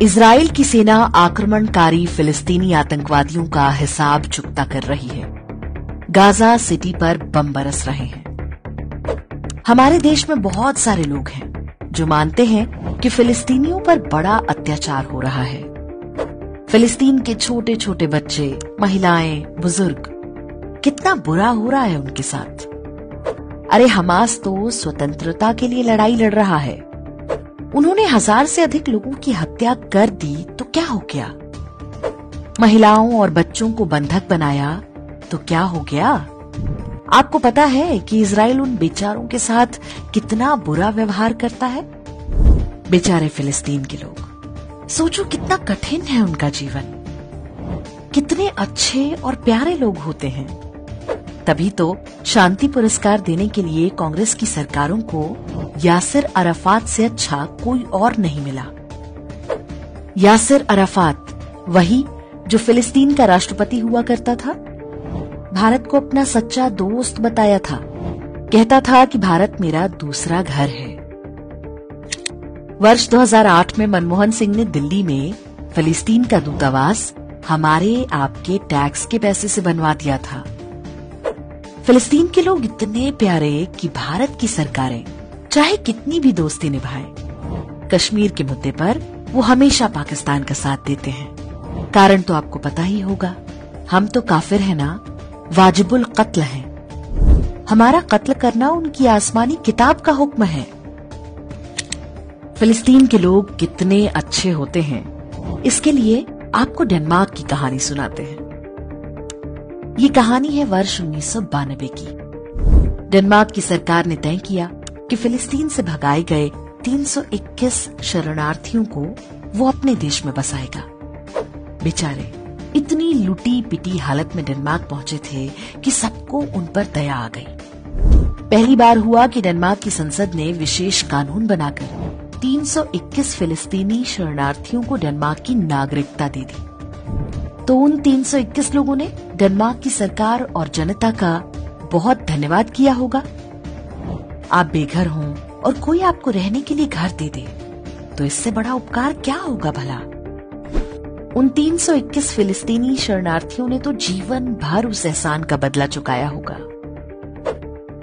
Israel की सेना आक्रमणकारी फिलिस्तीनी आतंकवादियों का हिसाब चुकता कर रही है। गाजा सिटी पर बम बरस रहे हैं। हमारे देश में बहुत सारे लोग हैं जो मानते हैं कि फिलिस्तीनियों पर बड़ा अत्याचार हो रहा है। फिलिस्तीन के छोटे छोटे बच्चे, महिलाएं, बुजुर्ग, कितना बुरा हो रहा है उनके साथ। अरे हमास तो स्वतंत्रता के लिए लड़ाई लड़ रहा है। उन्होंने 1000 से अधिक लोगों की हत्या कर दी तो क्या हो गया? महिलाओं और बच्चों को बंधक बनाया तो क्या हो गया? आपको पता है कि इजराइल उन बेचारों के साथ कितना बुरा व्यवहार करता है? बेचारे फिलिस्तीन के लोग, सोचो कितना कठिन है उनका जीवन। कितने अच्छे और प्यारे लोग होते हैं। तभी तो शांति पुरस्कार देने के लिए कांग्रेस की सरकारों को यासिर अराफात से अच्छा कोई और नहीं मिला। यासिर अराफात, वही जो फिलिस्तीन का राष्ट्रपति हुआ करता था, भारत को अपना सच्चा दोस्त बताया था। कहता था कि भारत मेरा दूसरा घर है। वर्ष 2008 में मनमोहन सिंह ने दिल्ली में फिलिस्तीन का दूतावास हमारे आपके टैक्स के पैसे से बनवा दिया था। फिलिस्तीन के लोग इतने प्यारे कि भारत की सरकारें चाहे कितनी भी दोस्ती निभाएं, कश्मीर के मुद्दे पर वो हमेशा पाकिस्तान का साथ देते हैं। कारण तो आपको पता ही होगा, हम तो काफिर हैं ना, वाजिबुल कत्ल हैं। हमारा कत्ल करना उनकी आसमानी किताब का हुक्म है। फिलिस्तीन के लोग कितने अच्छे होते हैं, इसके लिए आपको डेनमार्क की कहानी सुनाते हैं। ये कहानी है वर्ष 1992 की। डेनमार्क की सरकार ने तय किया कि फिलिस्तीन से भगाए गए 321 शरणार्थियों को वो अपने देश में बसाएगा। बेचारे इतनी लुटी पिटी हालत में डेनमार्क पहुंचे थे कि सबको उन पर दया आ गई। पहली बार हुआ कि डेनमार्क की संसद ने विशेष कानून बनाकर 321 फिलिस्तीनी शरणार्थियों को डेनमार्क की नागरिकता दे दी। तो उन 321 लोगों ने डेनमार्क की सरकार और जनता का बहुत धन्यवाद किया होगा। आप बेघर हों और कोई आपको रहने के लिए घर दे दे, तो इससे बड़ा उपकार क्या होगा भला? उन 321 फिलिस्तीनी शरणार्थियों ने तो जीवन भर उस एहसान का बदला चुकाया होगा।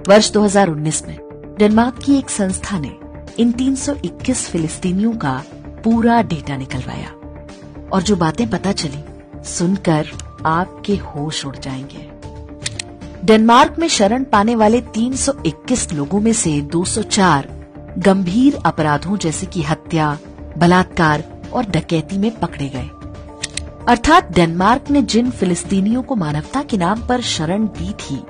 वर्ष 2019 में डेनमार्क की एक संस्था ने इन 321 फिलिस्तीनियों का पूरा डेटा निकलवाया और जो बातें पता चली सुनकर आपके होश उड़ जाएंगे। डेनमार्क में शरण पाने वाले 321 लोगों में से 204 गंभीर अपराधों जैसे कि हत्या, बलात्कार और डकैती में पकड़े गए। अर्थात डेनमार्क ने जिन फिलिस्तीनियों को मानवता के नाम पर शरण दी थी,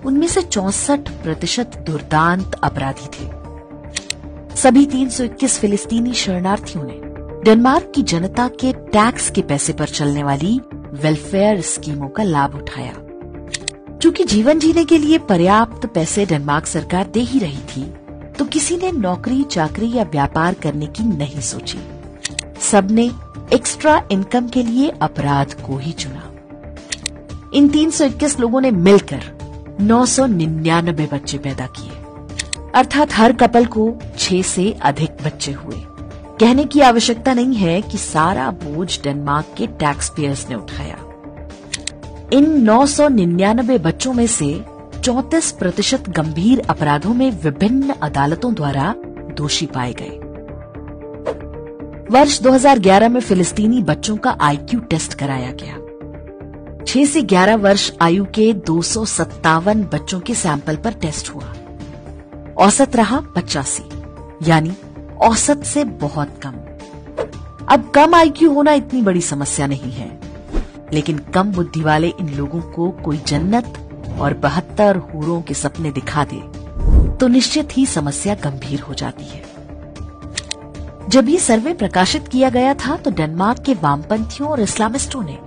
उनमें से 64% दुर्दांत अपराधी थे। सभी 321 फिलिस्तीनी शरणार्थियों ने डेनमार्क की जनता के टैक्स के पैसे पर चलने वाली वेलफेयर स्कीमों का लाभ उठाया। चूंकि जीवन जीने के लिए पर्याप्त पैसे डेनमार्क सरकार दे ही रही थी, तो किसी ने नौकरी चाकरी या व्यापार करने की नहीं सोची। सबने एक्स्ट्रा इनकम के लिए अपराध को ही चुना। इन 321 लोगों ने मिलकर 999 बच्चे पैदा किए। अर्थात हर कपल को 6 से अधिक बच्चे हुए। कहने की आवश्यकता नहीं है कि सारा बोझ डेनमार्क के टैक्स पेयर्स ने उठाया। इन 999 बच्चों में से 34% गंभीर अपराधों में विभिन्न अदालतों द्वारा दोषी पाए गए। वर्ष 2011 में फिलिस्तीनी बच्चों का IQ टेस्ट कराया गया। 6 से 11 वर्ष आयु के 257 बच्चों के सैंपल पर टेस्ट हुआ। औसत रहा 85, यानी औसत से बहुत कम। अब कम IQ होना इतनी बड़ी समस्या नहीं है, लेकिन कम बुद्धि वाले इन लोगों को कोई जन्नत और 72 हूरों के सपने दिखा दे तो निश्चित ही समस्या गंभीर हो जाती है। जब ये सर्वे प्रकाशित किया गया था तो डेनमार्क के वामपंथियों और इस्लामिस्टों ने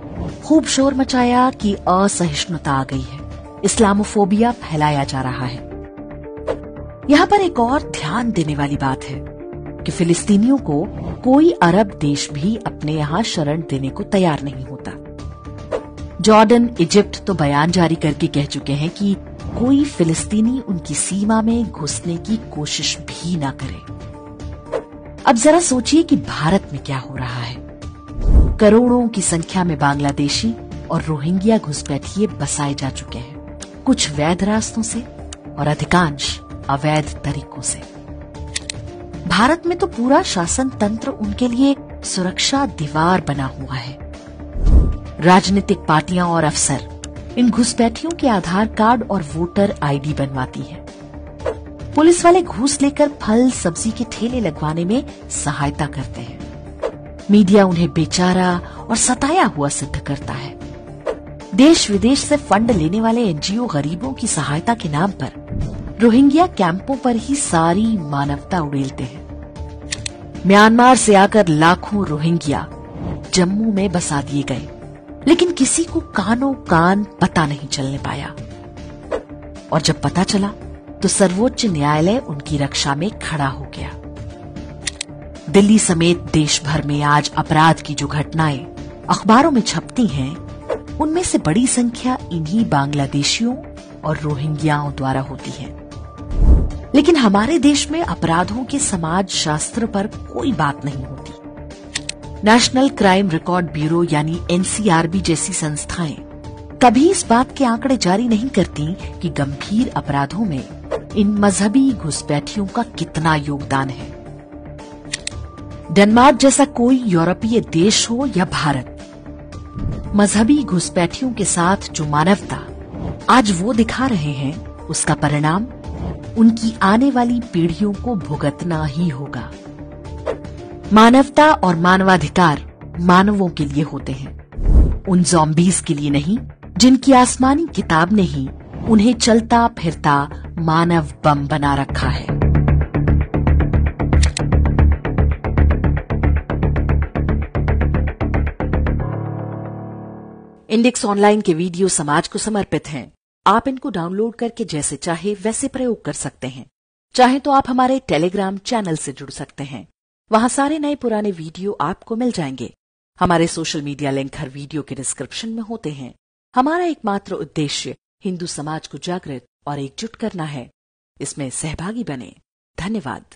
खूब शोर मचाया कि असहिष्णुता आ गई है, इस्लामोफोबिया फैलाया जा रहा है। यहाँ पर एक और ध्यान देने वाली बात है कि फिलिस्तीनियों को कोई अरब देश भी अपने यहाँ शरण देने को तैयार नहीं होता। जॉर्डन, इजिप्ट तो बयान जारी करके कह चुके हैं कि कोई फिलिस्तीनी उनकी सीमा में घुसने की कोशिश भी ना करे। अब जरा सोचिए कि भारत में क्या हो रहा है। करोड़ों की संख्या में बांग्लादेशी और रोहिंग्या घुसपैठिए बसाए जा चुके हैं, कुछ वैध रास्तों से और अधिकांश अवैध तरीकों से। भारत में तो पूरा शासन तंत्र उनके लिए सुरक्षा दीवार बना हुआ है। राजनीतिक पार्टियां और अफसर इन घुसपैठियों के आधार कार्ड और वोटर आईडी बनवाती है। पुलिस वाले घूस लेकर फल सब्जी के ठेले लगवाने में सहायता करते हैं। मीडिया उन्हें बेचारा और सताया हुआ सिद्ध करता है। देश विदेश से फंड लेने वाले एनजीओ गरीबों की सहायता के नाम पर रोहिंग्या कैंपों पर ही सारी मानवता उड़ेलते हैं। म्यांमार से आकर लाखों रोहिंग्या जम्मू में बसा दिए गए, लेकिन किसी को कानों कान पता नहीं चलने पाया। और जब पता चला तो सर्वोच्च न्यायालय उनकी रक्षा में खड़ा हो गया। दिल्ली समेत देश भर में आज अपराध की जो घटनाएं अखबारों में छपती हैं, उनमें से बड़ी संख्या इन्हीं बांग्लादेशियों और रोहिंग्याओं द्वारा होती है। लेकिन हमारे देश में अपराधों के समाज शास्त्र पर कोई बात नहीं होती। नेशनल क्राइम रिकॉर्ड ब्यूरो यानी एनसीआरबी जैसी संस्थाएं कभी इस बात के आंकड़े जारी नहीं करती कि गंभीर अपराधों में इन मजहबी घुसपैठियों का कितना योगदान है। डेनमार्क जैसा कोई यूरोपीय देश हो या भारत, मजहबी घुसपैठियों के साथ जो मानवता आज वो दिखा रहे हैं, उसका परिणाम उनकी आने वाली पीढ़ियों को भुगतना ही होगा। मानवता और मानवाधिकार मानवों के लिए होते हैं, उन ज़ॉम्बीज़ के लिए नहीं जिनकी आसमानी किताब ने ही उन्हें चलता फिरता मानव बम बना रखा है। इंडेक्स ऑनलाइन के वीडियो समाज को समर्पित हैं। आप इनको डाउनलोड करके जैसे चाहे वैसे प्रयोग कर सकते हैं। चाहे तो आप हमारे टेलीग्राम चैनल से जुड़ सकते हैं, वहां सारे नए पुराने वीडियो आपको मिल जाएंगे। हमारे सोशल मीडिया लिंक हर वीडियो के डिस्क्रिप्शन में होते हैं। हमारा एकमात्र उद्देश्य हिंदू समाज को जागृत और एकजुट करना है। इसमें सहभागी बने। धन्यवाद।